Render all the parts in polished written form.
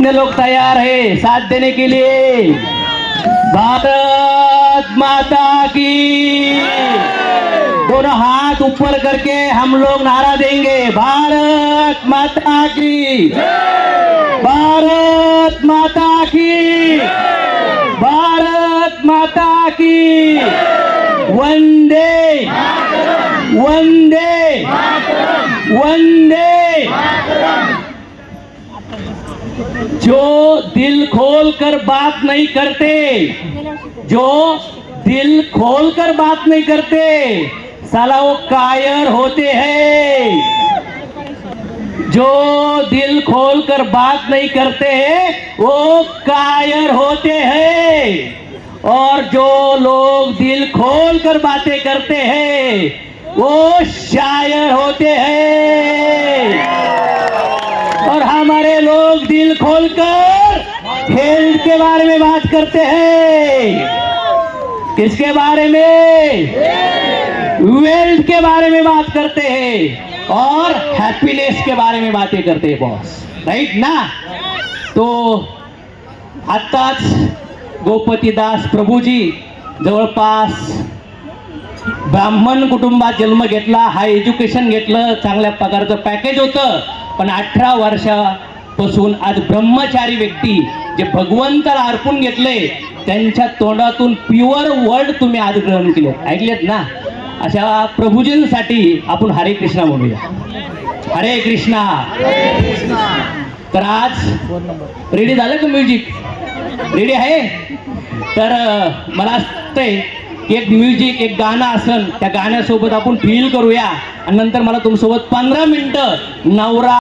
कितने लोग तैयार है साथ देने के लिए? भारत माता की। दोनों हाथ ऊपर करके हम लोग नारा देंगे, भारत माता की, भारत माता की, भारत माता की। वंदे वंदे वंदे। जो दिल खोल कर बात नहीं करते, जो दिल खोल कर बात नहीं करते, साला वो कायर होते हैं। जो दिल खोल कर बात नहीं करते वो कायर होते हैं, और जो लोग दिल खोल कर बातें करते हैं वो शायर होते हैं। और हमारे लोग दिल खोलकर हेल्थ के बारे में बात करते हैं। किसके बारे में? वेल्थ के बारे में बात करते हैं और हैप्पीनेस के बारे में बातें करते हैं बॉस, राइट ना? तो आत्ताच गोपतीदास प्रभूजी जवळपास ब्राह्मण कुटुंबात जन्म घेतला, हाय एज्युकेशन घेतलं, चांगल्या पगाराचं पॅकेज होतं, पण 18 वर्षापासून आज ब्रह्मचारी व्यक्ती जे भगवंताला अर्पून घेतले त्यांच्या तोंडातून प्युअर वर्ड तुम्ही आज ग्रहण केले, ऐकलेत ना? अशा प्रभूजींसाठी आपण हरे कृष्णा म्हणूया, हरे कृष्णा। तर आज रेडी झालं का? म्युझिक रेडी आहे? तर मला वाटतंय की एक म्युझिक, एक गाणं असेल, त्या गाण्यासोबत आपण फील करूया आणि नंतर मला तुमच्यासोबत 15 मिनिटं नवरा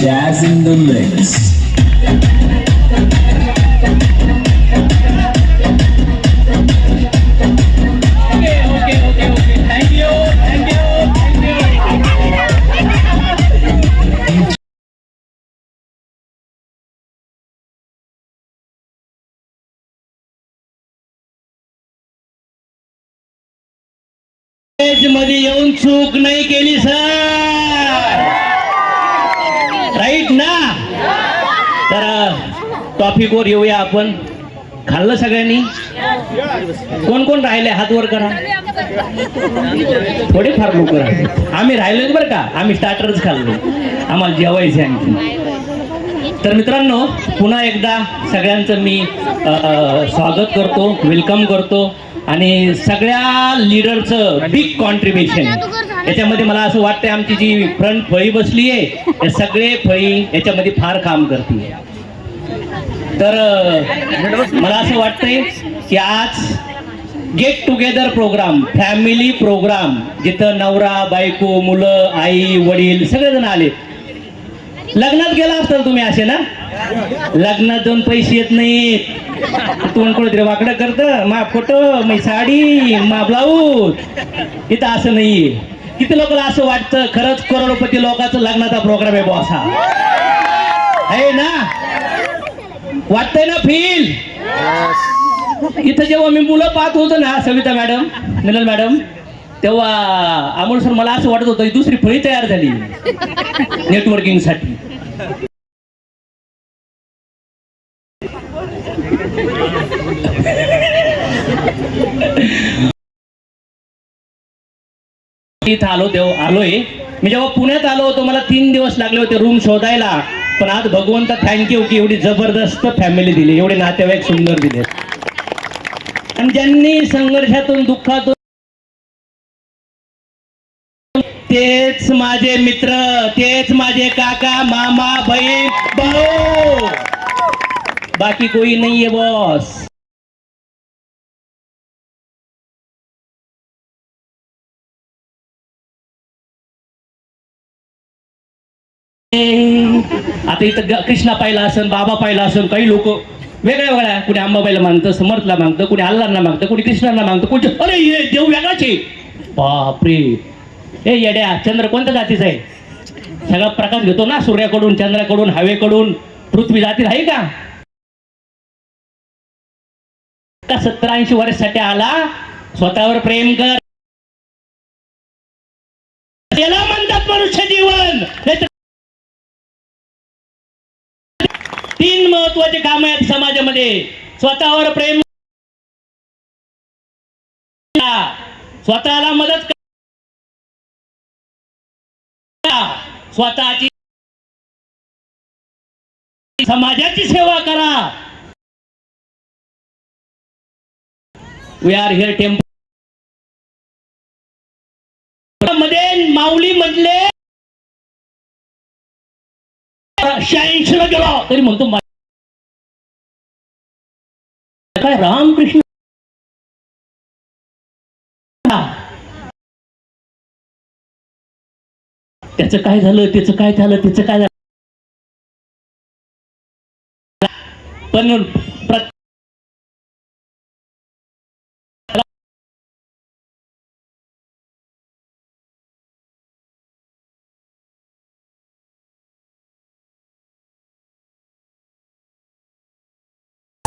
Jazz in the mix. मध्ये येऊन चूक नाही केली सर, राईट ना? तर टॉपिकवर येऊया आपण. खाल्लं सगळ्यांनी? कोण कोण राहिले हात वर करा. थोडे फार लोक राहिले. आम्ही राहिलो बरं का, आम्ही स्टार्टरच खाल्लो, आम्हाला जेवायचे आणखी. तर मित्रांनो, पुन्हा एकदा सगळ्यांचं मी स्वागत करतो, वेलकम करतो. आणि सगळ्या लीडरचं बिग कॉन्ट्रीब्युशन याच्यामध्ये मला असं वाटतंय, आमची जी फ्रंट फळी बसली आहे, हे सगळे फळी याच्यामध्ये फार काम करते. तर मला असं वाटतंय की आज get together programme, family programme, जिथं नवरा बायको मुलं आई वडील सगळेजण आले. लग्नात गेला असताल तुम्ही असे ना, लग्नात दोन पैसे येत नाहीत. तोंड कोणतरी वाकडं करतं, मा फोटो मै साडी मा ब्लाऊज. इथं असं नाहीये. किती लोकांना असं वाटतं खरंच करोडपती लोकांचं लग्नाचा प्रोग्राम आहे बॉस हा, आहे ना? वाटतंय ना फील? इथं जेव्हा मी मुलं पाहत होतो ना, सविता मॅडम, मिनल मॅडम, तेव्हा अमोल सर मला असं वाटत होतं की दुसरी फळी तयार झाली नेटवर्किंग साठी. इथं आलोय मी. जेव्हा पुण्यात आलो होतो मला 3 दिवस लागले होते रूम शोधायला. पण आज भगवंत थँक्यू की एवढी जबरदस्त फॅमिली दिली, एवढे नातेवाईक सुंदर दिले. आणि ज्यांनी संघर्षातून दुःखातून, तेच माझे मित्र, तेच माझे काका मामा बहीण भाऊ, बाकी कोई नाहीये बॉस. आता इथं कृष्णा पाहिला असेल, बाबा पाहिला असेल, काही लोक वेगळ्या वेगळ्या, कुणी अंबाबाईला मागतं, समर्थला मागतं, कुणी अल्लांना मागतं, कुणी कृष्णाला मागतं, कुणी अरे हे देव वेगळाच आहे. बापरे, हे येड्या, चंद्र कोणत्या जातीचा आहे? सगळा प्रकाश घेतो ना सूर्याकडून, चंद्राकडून, हवेकडून. पृथ्वी जाती आहे का? 70-80 वर्षासाठी आला, स्वतःवर प्रेम कर, याला म्हणतात मनुष्य जीवन. 3 महत्वाचे काम आहेत समाजामध्ये. स्वतःवर प्रेम, स्वतःला मदत करा, स्वतःची समाजाची सेवा करा. वी आर हिअर टेम्पल मध्ये माऊली म्हटले 86 ला गेलो तरी म्हणतो काय रामकृष्ण. त्याचं काय झालं, त्याचं काय झालं, त्याचं काय झालं. पण